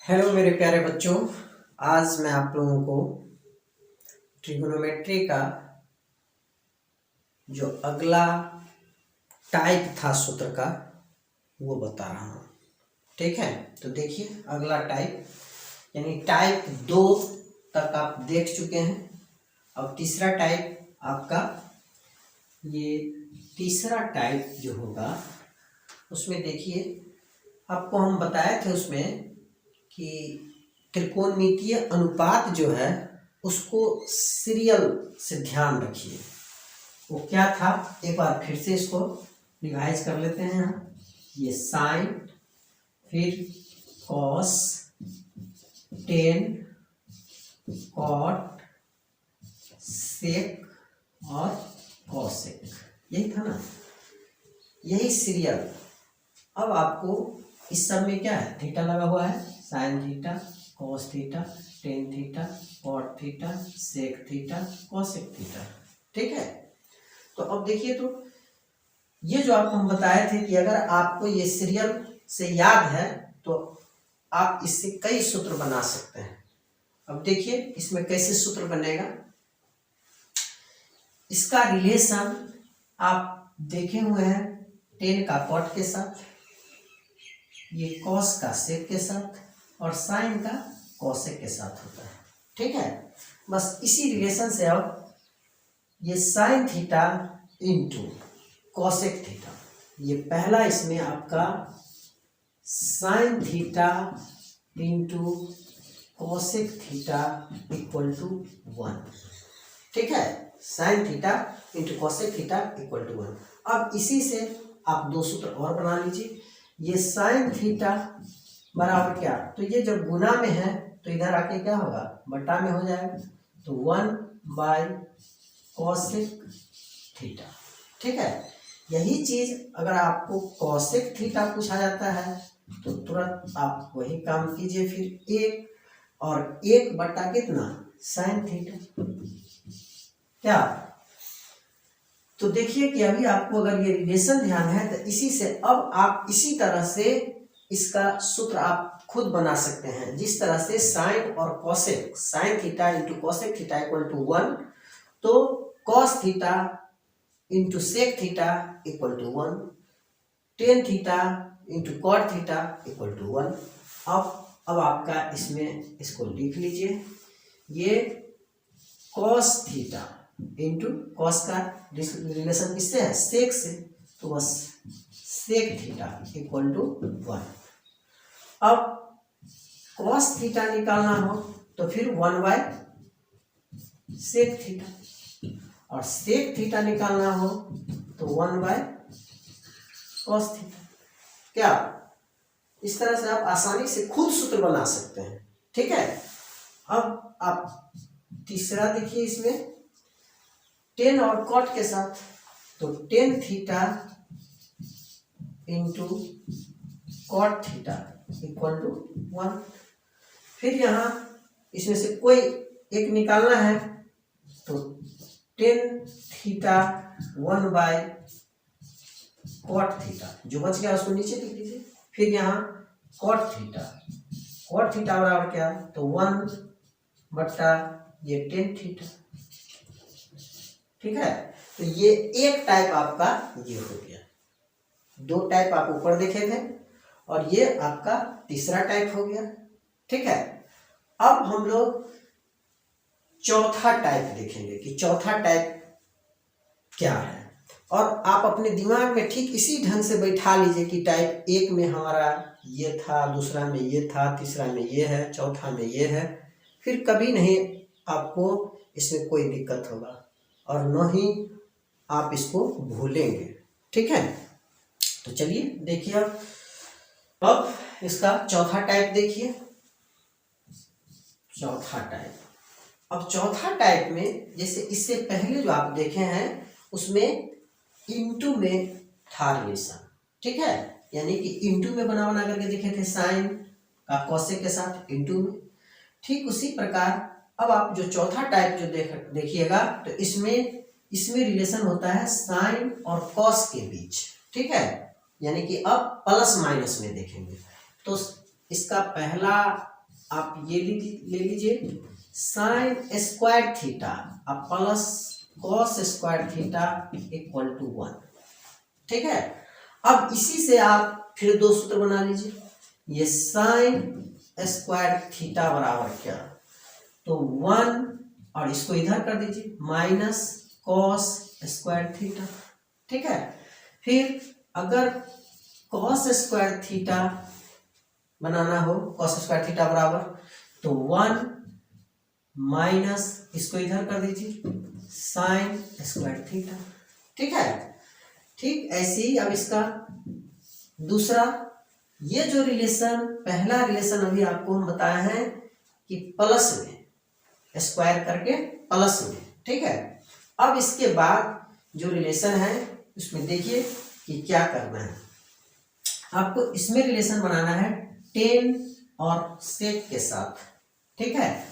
Hello मेरे प्यारे बच्चों, आज मैं आप लोगों को ट्रिग्नोमेट्री का जो अगला टाइप था सूत्र का वो बता रहा हूँ। ठीक है, तो देखिए अगला टाइप यानी टाइप 2 तक आप देख चुके हैं। अब तीसरा टाइप आपका ये तीसरा टाइप जो होगा उसमें देखिए आपको हम बताए थे उसमें कि त्रिकोणमितीय अनुपात जो है उसको सीरियल से ध्यान रखिए। वो क्या था, एक बार फिर से इसको रिवाइज कर लेते हैं। यहाँ ये साइन, फिर कॉस, टेन, कॉट, सेक और कॉसेक, यही था ना, यही सीरियल। अब आपको इस सब में क्या है, थीटा लगा हुआ है, sine theta, cos theta, tan theta, cot theta, sec theta, cosec theta. ठीक है, तो अब देखिए, तो ये जो आपको हम बताए थे कि अगर आपको ये सीरियल से याद है तो आप इससे कई सूत्र बना सकते हैं। अब देखिए इसमें कैसे सूत्र बनेगा। इसका रिलेशन आप देखे हुए हैं, टेन का कॉट के साथ, ये कॉस का सेक के साथ और साइन का कॉसेक के साथ होता है। ठीक है, बस इसी रिलेशन से अब ये sine theta into cosec theta, ये पहला इसमें आपका sine theta into cosec theta equal to 1। ठीक है, sine theta into cosec theta equal to 1। अब इसी से आप दो सूत्र और बना लीजिए। ये साइन थीटा बराबर क्या, तो ये जब गुना में है तो इधर आके क्या होगा, बटा में हो जाएगा, तो 1 बाई कॉसेक थीटा। ठीक है, यही चीज अगर आपको कॉसेक थीटा पूछा जाता है तो तुरंत आप वही काम कीजिए, फिर 1 बटा कितना, साइन थीटा। क्या, तो देखिए कि अभी आपको अगर ये रिलेशन ध्यान है तो इसी से अब आप इसी तरह से इसका सूत्र आप खुद बना सकते हैं। जिस तरह से साइन और cosec, sine theta into cosec theta equal to 1, तो cos theta into sec theta equal to 1, tan theta into cot theta equal to 1। अब आपका इसमें इसको लिख लीजिए, ये कॉस थीटा इंटू कॉस का रिलेशन किससे है, सेक से, तो बस सेक थीटा इक्वल टू 1। अब कॉस थीटा निकालना हो तो फिर 1 बाय सेक थीटा, और सेक थीटा निकालना हो तो 1 बाय कॉस थीटा। क्या, इस तरह से आप आसानी से खुद सूत्र बना सकते हैं। ठीक है, अब आप तीसरा देखिए, इसमें टेन और कॉट के साथ, तो tan theta into cot theta equal to 1। फिर यहाँ इसमें से कोई एक निकालना है तो tan theta 1 by cot theta, जो बच गया उसको नीचे लिख लीजिए। फिर यहाँ कॉट थीटा बराबर क्या, तो 1 बटा ये टेन थीटा। ठीक है, तो ये एक टाइप आपका ये हो गया। दो टाइप आप ऊपर देखे थे और ये आपका तीसरा टाइप हो गया। ठीक है, अब हम लोग चौथा टाइप देखेंगे कि चौथा टाइप क्या है। और आप अपने दिमाग में ठीक इसी ढंग से बैठा लीजिए कि टाइप 1 में हमारा ये था, दूसरा में ये था, तीसरा में ये है, चौथा में ये है। फिर कभी नहीं आपको इसमें कोई दिक्कत होगा और न ही आप इसको भूलेंगे। ठीक है, तो चलिए देखिए अब इसका चौथा टाइप देखिए। चौथा टाइप, अब चौथा टाइप में जैसे इससे पहले जो आप देखे हैं उसमें इंटू में था रिलेशन। ठीक है, यानी कि इंटू में बना करके देखे थे, साइन का कॉसेक के साथ इंटू में। ठीक उसी प्रकार अब आप जो चौथा टाइप जो देखिएगा तो इसमें रिलेशन होता है साइन और कॉस के बीच। ठीक है, यानी कि अब प्लस माइनस में देखेंगे तो इसका पहला आप ये ले लीजिए साइन स्क्वायर थीटा अब plus cos square theta equal to 1। ठीक है, अब इसी से आप फिर दो सूत्र बना लीजिए। ये साइन स्क्वायर थीटा बराबर क्या, तो 1 और इसको इधर कर दीजिए माइनस कॉस स्क्वायर थीटा। ठीक है, फिर अगर कॉस स्क्वायर थीटा बनाना हो, कॉस स्क्वायर थीटा बराबर तो 1 माइनस इसको इधर कर दीजिए साइन स्क्वायर थीटा। ठीक है, ठीक ऐसे ही अब इसका दूसरा, ये जो रिलेशन पहला रिलेशन अभी आपको हम बताए हैं कि प्लस में स्क्वायर करके प्लस में। ठीक है, अब इसके बाद जो रिलेशन है उसमें देखिए कि क्या करना है। आपको इसमें रिलेशन बनाना है टेन और सेक के साथ। ठीक है,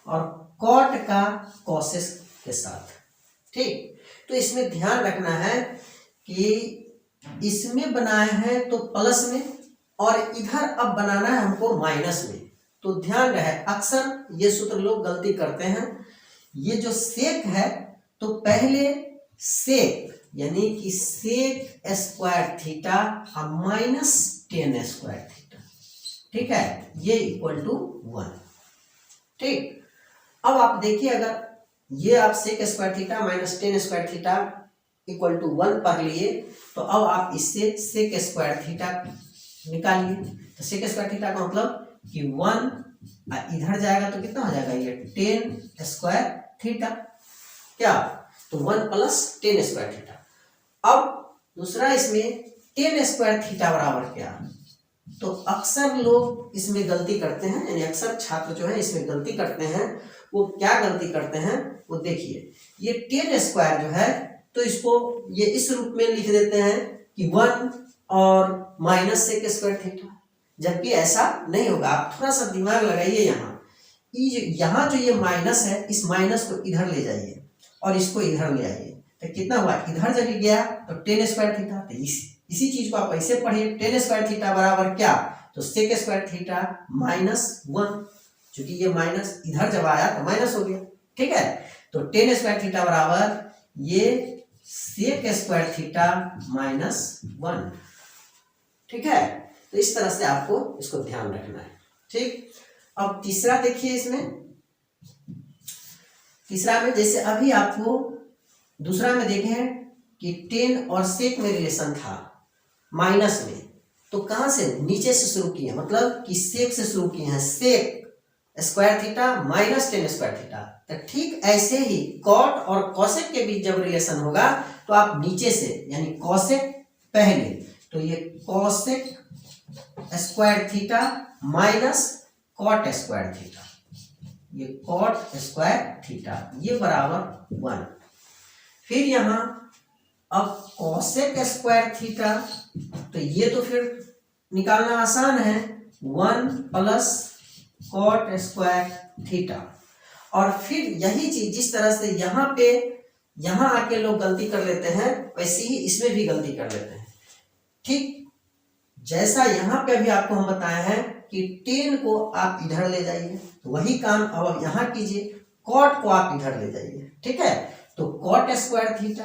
और कॉट का कॉसेस के साथ। ठीक, तो इसमें ध्यान रखना है कि इसमें बनाए हैं तो प्लस में और इधर अब बनाना है हमको माइनस में। तो ध्यान रहे, अक्सर ये सूत्र लोग गलती करते हैं। ये जो सेक है तो पहले सेक यानी कि सेक स्क्वायर थीटा और माइनस टेन स्क्वायर थीटा। ठीक है, ये इक्वल टू 1। ठीक, अब आप देखिए अगर ये आप sec square theta minus tan square theta equal to 1 पढ़ लिए तो अब आप इससे सेक स्क्वायर थीटा निकालिए। तो सेक स्क्वायर थीटा का मतलब कि 1 इधर जाएगा तो कितना हो जाएगा, ये टेन स्क्वायर थीटा। क्या, तो 1 प्लस टेन स्क्वायर थीटा। अब दूसरा इसमें टेन स्क्वायर थीटा बराबर क्या, तो अक्सर लोग इसमें गलती करते हैं, यानी अक्सर छात्र जो है इसमें गलती करते हैं। वो क्या गलती करते हैं वो देखिए, ये टेन स्क्वायर जो है तो इसको ये इस रूप में लिख देते हैं कि 1 और माइनस सेक स्क्वायर थीटा, जबकि ऐसा नहीं होगा। आप थोड़ा सा दिमाग लगाइए, यहाँ जो ये माइनस है इस माइनस को इधर ले जाइए और इसको इधर ले आइए तो कितना हुआ, इधर जब गया तो टेन स्क्वायर थीटा। तो इसी चीज को आप ऐसे पढ़िए, टेन स्क्वायर थीटा बराबर क्या, तो सेक स्क्वायर थीटा माइनस 1, क्योंकि ये माइनस इधर जब आया तो माइनस हो गया। ठीक है, तो टेन स्क्वायर थीटा बराबर ये सेक स्क्वायर थीटा माइनस 1। ठीक है, तो इस तरह से आपको इसको ध्यान रखना है। ठीक, अब तीसरा देखिए, इसमें तीसरा में जैसे अभी आपको दूसरा में देखे हैं कि टेन और सेक में रिलेशन था माइनस में, तो कहां से, नीचे से शुरू किए, मतलब कि सेक से शुरू किए हैं, sec square theta minus tan square theta. तो ठीक ऐसे ही कॉट और कॉसेक के बीच जब रिलेशन होगा तो आप नीचे से, यानी कॉसेक पहले, तो ये cosec square theta minus cot square theta, ये कॉट स्क्वायर थीटा, ये बराबर 1। फिर यहाँ अब कॉसेक स्क्वायर थीटा, तो ये तो फिर निकालना आसान है, 1 प्लस कॉट स्क्वायर थीटा। और फिर यही चीज जिस तरह से यहाँ आके लोग गलती कर लेते हैं वैसे ही इसमें भी गलती कर लेते हैं। ठीक, जैसा यहाँ पे अभी आपको हम बताए हैं कि टेन को आप इधर ले जाइए, तो वही काम अब यहाँ कीजिए, कॉट को आप इधर ले जाइए। ठीक है, तो cot square theta,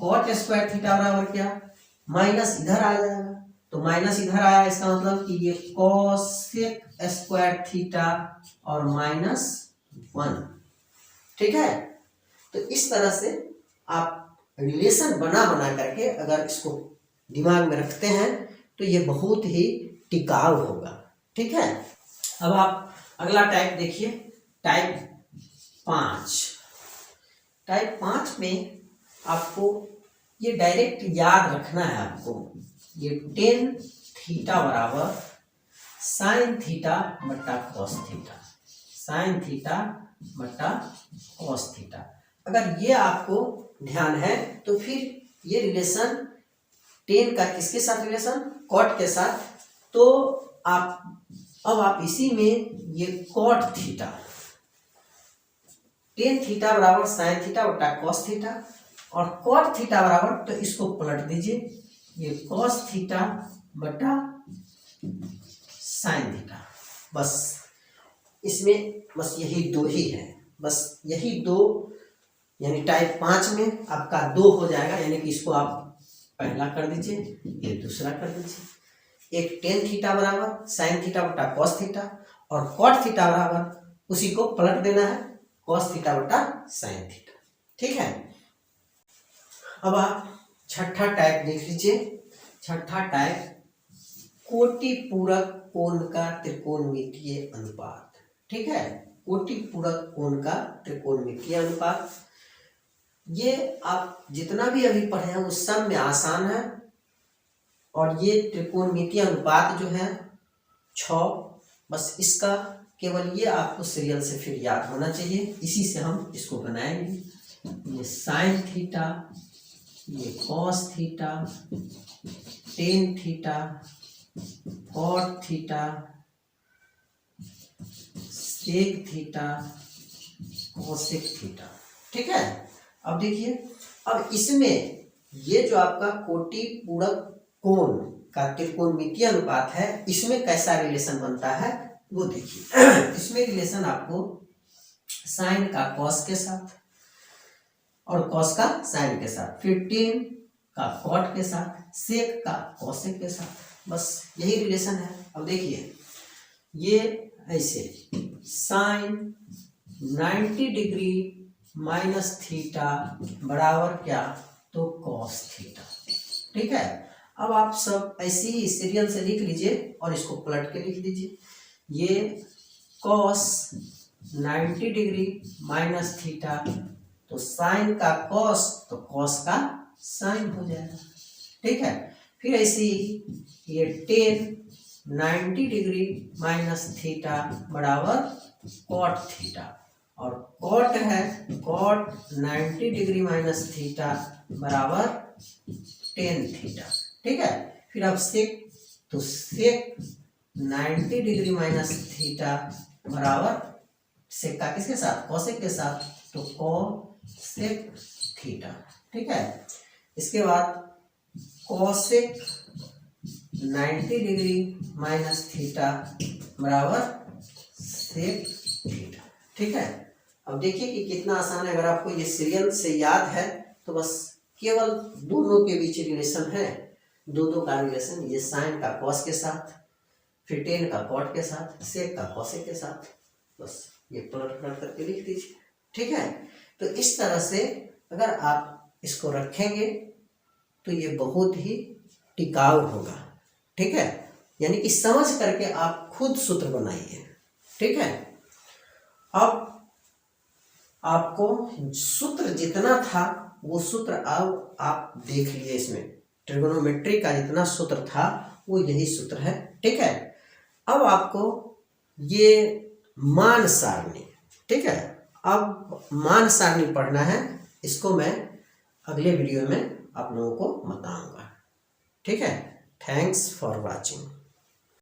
cot square theta बराबर क्या, माइनस इधर आ जाएगा, तो माइनस इधर आया, इसका मतलब कि ये कॉसेक स्क्वायर थीटा और माइनस 1। ठीक है, तो इस तरह से आप रिलेशन बना करके अगर इसको दिमाग में रखते हैं तो ये बहुत ही टिकाऊ होगा। ठीक है, अब आप अगला टाइप देखिए, टाइप 5। टाइप 5 में आपको ये डायरेक्ट याद रखना है, आपको ये टेन थीटा बराबर साइन थीटा बट्टा कॉस थीटा, साइन थीटा बट्टा कॉस थीटा। अगर ये आपको ध्यान है तो फिर ये रिलेशन टेन का किसके साथ रिलेशन, कॉट के साथ। तो आप इसी में ये कॉट थीटा, टेन थीटा बराबर साइन थीटा बट्टा कॉस थीटा, और कॉट थीटा बराबर, तो इसको पलट दीजिए, ये कॉस थीटा बटा साइन थीटा। बस इसमें बस यही दो ही है, बस यही दो, यानी टाइप 5 में आपका 2 हो जाएगा, यानी कि इसको आप पहला कर दीजिए, ये दूसरा कर दीजिए। एक टेन थीटा बराबर साइन थीटा बटा कॉस थीटा, और कॉट थीटा बराबर उसी को पलट देना है, कॉस थीटा बटा साइन थीटा। ठीक है, अब आप छठा टाइप देख लीजिए। छठा टाइप कोटि पूरक कोण का त्रिकोणमितीय अनुपात। ठीक है, कोटि पूरक कोण का त्रिकोणमितीय अनुपात, ये आप जितना भी अभी पढ़े हैं उस सब में आसान है। और ये त्रिकोणमितीय अनुपात जो है 6, बस इसका केवल ये आपको सीरियल से फिर याद होना चाहिए, इसी से हम इसको बनाएंगे। ये साइन थीटा, ये cos theta, tan theta, cot theta, sec theta, cosec theta. ठीक है, अब देखिए, अब इसमें ये जो आपका कोटि पूरक कोण का त्रिकोणमितीय अनुपात है, इसमें कैसा रिलेशन बनता है वो देखिए। इसमें रिलेशन आपको साइन का कॉस के साथ और कॉस का साइन के साथ, फिर टेन का कॉट के साथ, सेक का कोसेक के साथ, बस यही रिलेशन है। अब देखिए, ये ऐसे साइन 90 डिग्री माइनस थीटा बराबर क्या, तो कॉस थीटा। ठीक है, अब आप सब ऐसे ही सीरियल से लिख लीजिए और इसको पलट के लिख दीजिए। ये कॉस 90 डिग्री माइनस थीटा, तो साइन का कॉस तो कॉस का साइन हो जाएगा। ठीक है, फिर ऐसे ही ये टेन 90 डिग्री माइनस थीटा बराबर कॉट थीटा, और कॉट है कॉट 90 डिग्री माइनस थीटा बराबर टेन थीटा। ठीक है, फिर अब सेक, तो सेक 90 डिग्री माइनस थीटा बराबर सेक का किसके साथ, कोसेक के साथ, तो कोसेक थीटा। ठीक है, इसके बाद कोसेक 90 डिग्री माइनस थीटा बराबर सेक थीटा। ठीक है, अब देखिए कि कितना आसान है। अगर आपको ये सीरियल से याद है तो बस केवल दोनों के बीच रिलेशन है, दो का रिलेशन, ये साइन का कॉस के साथ, फिर टेन का कॉट के साथ, सेक का कोसेक के साथ, बस ये पलट करके लिख दीजिए। ठीक है, तो इस तरह से अगर आप इसको रखेंगे तो ये बहुत ही टिकाऊ होगा। ठीक है, यानी कि समझ करके आप खुद सूत्र बनाइए। ठीक है, अब आपको सूत्र जितना था वो सूत्र अब आप देख लिए, इसमें ट्रिगोनोमेट्री का जितना सूत्र था वो यही सूत्र है। ठीक है, अब आपको ये मान सारणी, ठीक है, अब मान सारणी पढ़ना है, इसको मैं अगले वीडियो में आप लोगों को बताऊंगा। ठीक है, थैंक्स फॉर वॉचिंग।